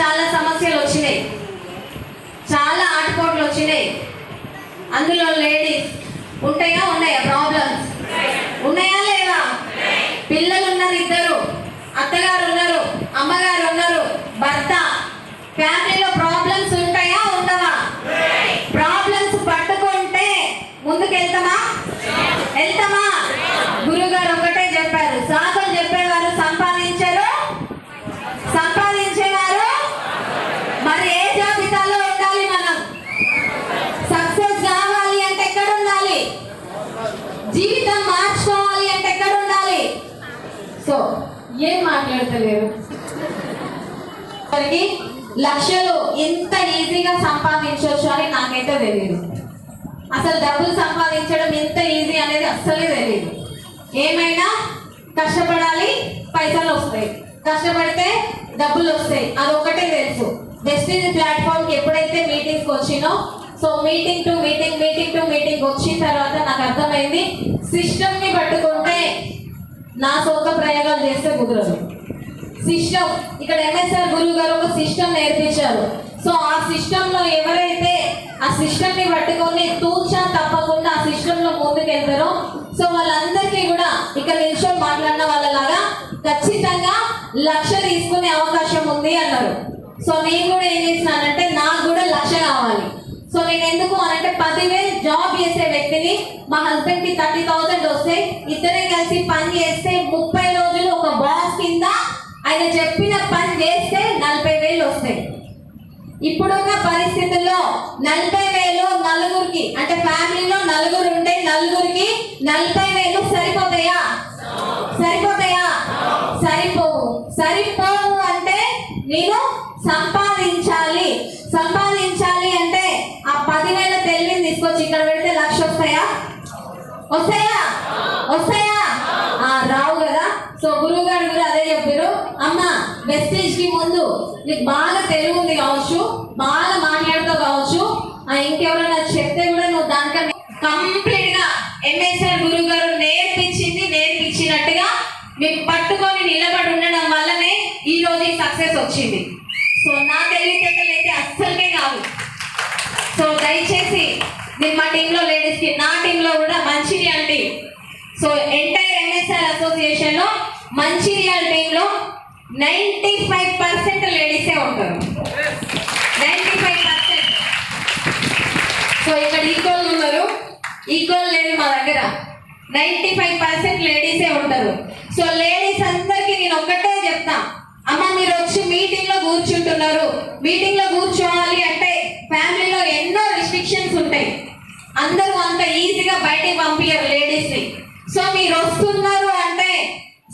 చాలా సమస్యలు వచ్చినాయి, చాలా ఆటుపోట్లు వచ్చినాయి. అందులో లేడీస్ ఉన్నాయా ప్రాబ్లమ్స్ ఉన్నాయా లేవా? పిల్లలు ఉన్నారు, ఇద్దరు అత్తగారు ఉన్నారు, అమ్మగారు ఉన్నారు, భర్త, ఫ్యామిలీలో ప్రాబ్లమ్స్ ఉంటాయా ఉండవా? ప్రాబ్లమ్స్ పట్టుకుంటే ముందుకు వెళ్తామా? గురుగారు ఒకటే చెప్పారు, సాధులు చెప్పేవారు సంపాదించేవారు మరి ఏ జాబితాలో ఉండాలి? మనం సక్సెస్ కావాలి అంటే ఎక్కడ ఉండాలి? జీవితం మార్చుకోవాలి అంటే ఎక్కడ ఉండాలి? సో ఏం మాట్లాడతలేరు? లక్షలు ఎంత ఈజీగా సంపాదించవచ్చు అని నాకైతే తెలియదు. అసలు డబ్బులు సంపాదించడం ఎంత ఈజీ అనేది అస్సలే తెలియదు. ఏమైనా కష్టపడాలి, పైసలు వస్తాయి, కష్టపడితే డబ్బులు వస్తాయి, అది ఒకటే తెలుసు. వెస్టీజ్ ప్లాట్ఫామ్కి ఎప్పుడైతే మీటింగ్స్కి వచ్చినో, సో మీటింగ్ టు మీటింగ్ వచ్చిన తర్వాత నాకు అర్థమైంది, సిస్టమ్ని పట్టుకుంటే నా సొంత ప్రయోగాలు చేస్తే కుదరదు. సిస్టమ్, ఇక్కడ ఎంఎస్ఆర్ గురువు గారు ఒక సిస్టమ్ నేర్పించారు. సో ఆ సిస్టంలో ఎవరైతే ఆ సిస్టమ్ని పట్టుకొని తూచా తప్పకుండా ఆ సిస్టంలో ముందుకు వెళ్తారో, సో వాళ్ళందరికీ కూడా ఇక్కడ నిల్చొని మాట్లాడిన వాళ్ళలాగా ఖచ్చితంగా 1,00,000 తీసుకునే అవకాశం ఉంది అన్నారు. సో నేను కూడా ఏం చేసినానంటే నాకు కూడా 1,00,000 కావాలి. సో నేను ఎందుకు అనంటే 10,000 జాబ్ చేసే వ్యక్తిని, మా హస్బెండ్ కి 30,000 వస్తే ఇద్దరే కలిసి పని చేస్తే 30 రోజులు ఒక బాస్ కింద ఆయన చెప్పిన పని చేస్తే 40,000 వస్తాయి. ఇప్పుడున్న పరిస్థితుల్లో 40,000 నలుగురికి, అంటే ఫ్యామిలీలో నలుగురు ఉంటే నలుగురికి 40,000 సరిపోతాయా? సరిపోవు అంటే నేను సంపాదించాలి అంటే ఆ 10,000 తెలివిని తీసుకొచ్చి ఇక్కడ పెడితే 1,00,000 వస్తాయా? రావు కదా. సో గురువు గారు కూడా అదే చెప్పారు, అమ్మ వెస్టేజ్ కి ముందు నీకు బాగా తెలివి ఉంది కావచ్చు, బాగా మాట్లాడుతూ కావచ్చు, ఇంకెవరైనా చెప్తే కూడా నువ్వు దానికన్నా కంప్లీట్ గా ఎంఎస్ఆర్ గురువు గారు నేర్పించినట్టుగా మీకు పట్టుకొని నిలబడి ఉండడం వల్లనే ఈ రోజు ఈ సక్సెస్ వచ్చింది. సో నా తెలివితేటలు అయితే అస్సలకే కాదు. సో దయచేసి మీరు మా టీంలో లేడీస్ కి, నా టీంలో కూడా Mancherial team, so entire MSR association లో మంచిర్యాల టీంలో 95% లేడీసే ఉంటారు. 95%. సో ఇక్కడ ఈక్వల్ ఉన్నారు, ఈక్వల్ లేదు మా దగ్గర. 95% లేడీసే ఉంటారు. సో లేడీస్ అందరికీ నేను ఒక్కటే చెప్తా, అమ్మ మీరు వచ్చి మీటింగ్ లో కూర్చుంటున్నారు, మీటింగ్ లో కూర్చోవాలి అంటే ఫ్యామిలీలో ఎన్నో రిస్ట్రిక్షన్స్ ఉంటాయి, అందరూ అంత ఈజీగా బయటికి పంపించారు లేడీస్ ని. సో మీరు వస్తున్నారు అంటే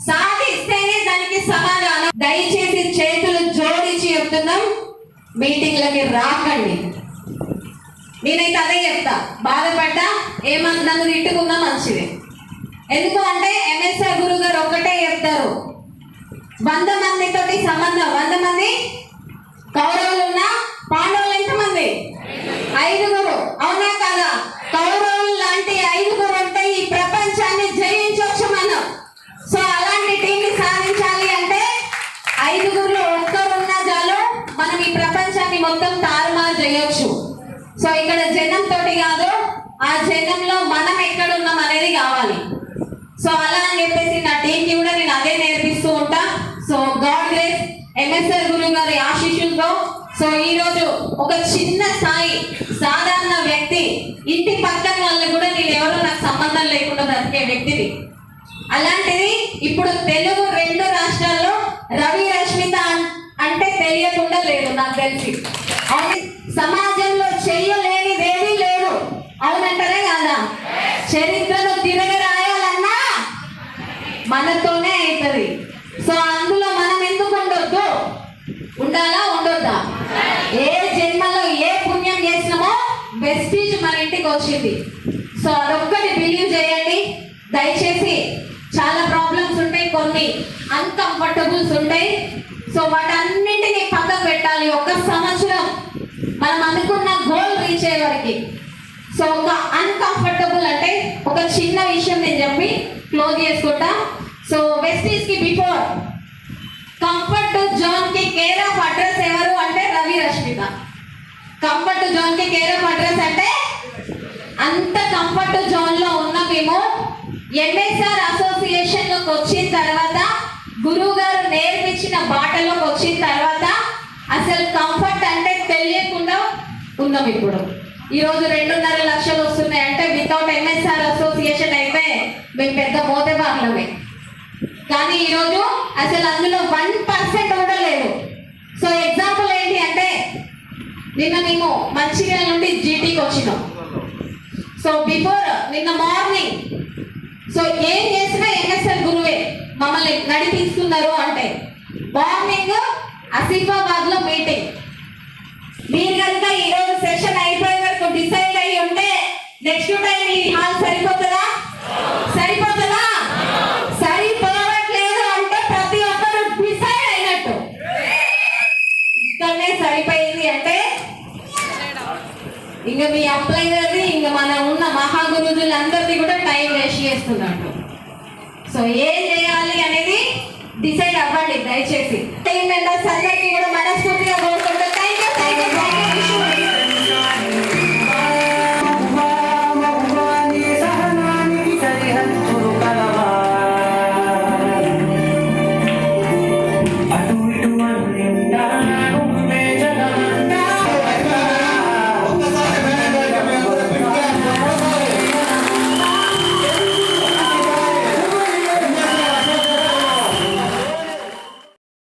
సాధిస్తేనే దానికి సమాధానం. దయచేసి చేతులు జోడించి చెప్తున్నాం, మీటింగ్లకి రాకండి. నేనైతే అదే చెప్తా, బాధపడ్డా ఏమన్నా నన్ను తిట్టుకున్నా మంచిది. ఎందుకు అంటే ఎంఎస్ఆర్ గురువు గారు ఒక్కటే చెప్తారు, 100 మందితోటి సంబంధం. 100 మంది కౌరవులు ఉన్నా పాండవులు ఎంతమంది? 5. అవునా కదా? కౌరవులు లాంటి 5 ఉంటే ఈ ప్రపంచాన్ని జయించవచ్చు మనం. సో అలాంటి టీంని సాధించాలి అంటే 5లో ఒక్కరున్నా చాలు, మనం ఈ ప్రపంచాన్ని మొత్తం తారుమారు చేయొచ్చు. సో ఇక్కడ జనం తోటి కాదు, ఆ జనంలో మనం ఎక్కడున్నాం అనేది కావాలి. సో అలా అని చెప్పేసి నా టీంకి కూడా నేను అదే నేర్పిస్తూ ఉంటా. సో గాడ్ గ్రేస్ ఎంఎస్ఆర్ గురువు గారి ఆశీస్సులతో సో ఈ రోజు ఒక చిన్న స్థాయి సాధారణ వ్యక్తి, ఇంటి పక్కన వాళ్ళకి కూడా నేను ఎవరో నాకు సంబంధం లేకుండా బ్రతికే వ్యక్తిని. అలాంటిది ఇప్పుడు తెలుగు 2 రాష్ట్రాల్లో రవి రష్మిత అంటే తెలియకుండా లేదు నాకు తెలిసి. సమాజంలో చెయ్యలేనిదేమీ లేదు, అవునంటారే కాదా? చరిత్రను తిరగరాయాలన్నా మనతోనే అవుతుంది. సో అందులో మనం ఎందుకు ఉండొద్దు? ఉండాలా ఉండొద్దా? ఏ జన్మలో ఏ పుణ్యం చేసినామో వెస్టీజ్ మన ఇంటికి వచ్చింది. సో అదొక్కటి బిలీవ్ చేయండి దయచేసి. చాలా ప్రాబ్లమ్స్ ఉంటాయి, కొన్ని అన్కంఫర్టబుల్స్ ఉంటాయి. సో వాటన్నింటినీ పక్కకు పెట్టాలి. 1 సంవత్సరం మనం అనుకున్న గోల్ రీచ్ అయ్యే వరకు. సో ఒక అన్కంఫర్టబుల్ అంటే ఒక చిన్న విషయం నేను చెప్పి క్లోజ్ చేసుకుంటా. సో వెస్టీజ్ కి బిఫోర్ కంఫర్ట్ జోన్ కి కేర్ ఆఫ్ అడ్రస్ ఎవరు అంటే రవి రష్మిక. కంఫర్ట్ జోన్ కి కేర్ ఆఫ్ అడ్రస్ అంటే అంత కంఫర్ట్ జోన్ లో ఉన్న మేము ఎంఎస్ఆర్ అసోసియేషన్ లోకి వచ్చిన తర్వాత, గురువు గారు నేర్పించిన బాటలోకి వచ్చిన తర్వాత అసలు కంఫర్ట్ అంటే తెలియకుండా ఉన్నాం. ఇప్పుడు ఈరోజు 2.5 లక్షలు వస్తున్నాయి అంటే వితౌట్ ఎంఎస్ఆర్ అసోసియేషన్ అయితే మేము పెద్ద మోతబార్లమే. కానీ ఈరోజు అసలు అందులో 1% కూడా లేదు. సో ఎగ్జాంపుల్ ఏంటి అంటే నిన్న మేము మంచిర్యాల నుండి జీటీకి వచ్చినాం. సో బిఫోర్ నిన్న మార్నింగ్ సో ఏం చేసినా ఎంఎస్ఆర్ గురువే మమ్మల్ని నడిపిస్తున్నారు. అంటే మార్నింగ్ ఆసిఫాబాద్ లో మీటింగ్. మీరు కనుక ఈరోజు సెషన్ అయిపోయే వరకు డిసైడ్ అయ్యి ఉంటే నెక్స్ట్ టైం ఈ హాల్ సరిపోతుందా? సరిపోతుందా? సరిపోవట్లేదు అంటే ప్రతి ఒక్కరు డిసైడ్ అయినట్టు. ఇక్కడనే సరిపోయింది అంటే ఇంకా మీ అప్లైనర్ది ఇంకా మన ఉన్న మహాగురువులందరిది కూడా టైం వేస్ట్ చేస్తున్నట్టు. సో ఏం చేయాలి అనేది డిసైడ్ అవ్వండి దయచేసి. టీం మెంబర్స్ అందరికీ కూడా మనస్ఫూర్తిగా కోరుకుంటున్నాను.